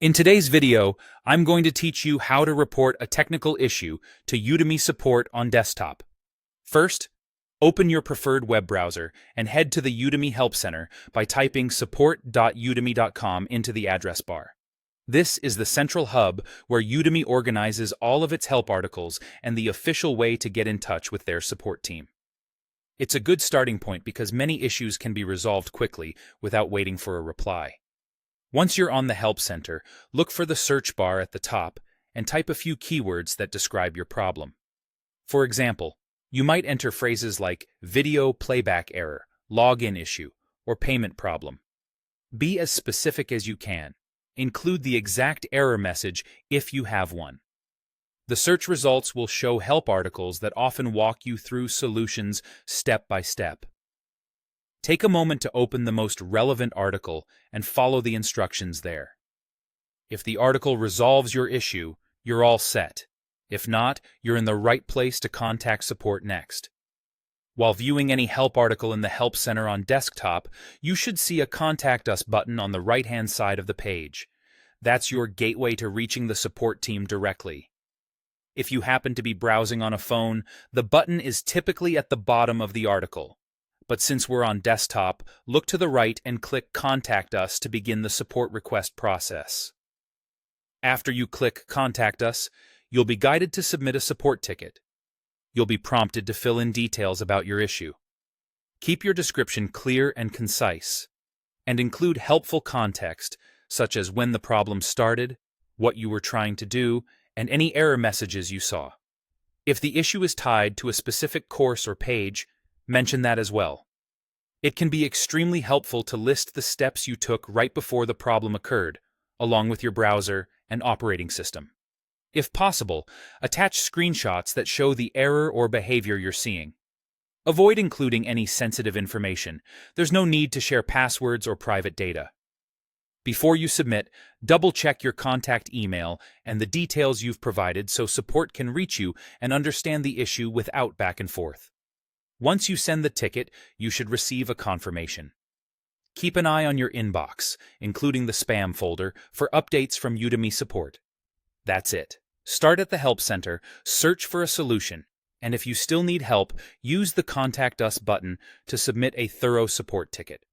In today's video, I'm going to teach you how to report a technical issue to Udemy support on desktop. First, open your preferred web browser and head to the Udemy Help Center by typing support.udemy.com into the address bar. This is the central hub where Udemy organizes all of its help articles and the official way to get in touch with their support team. It's a good starting point because many issues can be resolved quickly without waiting for a reply. Once you're on the Help Center, look for the search bar at the top and type a few keywords that describe your problem. For example, you might enter phrases like video playback error, login issue, or payment problem. Be as specific as you can. Include the exact error message if you have one. The search results will show help articles that often walk you through solutions step by step. Take a moment to open the most relevant article and follow the instructions there. If the article resolves your issue, you're all set. If not, you're in the right place to contact support next. While viewing any help article in the Help Center on desktop, you should see a Contact Us button on the right-hand side of the page. That's your gateway to reaching the support team directly. If you happen to be browsing on a phone, the button is typically at the bottom of the article. But since we're on desktop, look to the right and click Contact Us to begin the support request process. After you click Contact Us, you'll be guided to submit a support ticket. You'll be prompted to fill in details about your issue. Keep your description clear and concise, and include helpful context, such as when the problem started, what you were trying to do, and any error messages you saw. If the issue is tied to a specific course or page, mention that as well. It can be extremely helpful to list the steps you took right before the problem occurred, along with your browser and operating system. If possible, attach screenshots that show the error or behavior you're seeing. Avoid including any sensitive information. There's no need to share passwords or private data. Before you submit, double-check your contact email and the details you've provided so support can reach you and understand the issue without back and forth. Once you send the ticket, you should receive a confirmation. Keep an eye on your inbox, including the spam folder, for updates from Udemy support. That's it. Start at the Help Center, search for a solution, and if you still need help, use the Contact Us button to submit a thorough support ticket.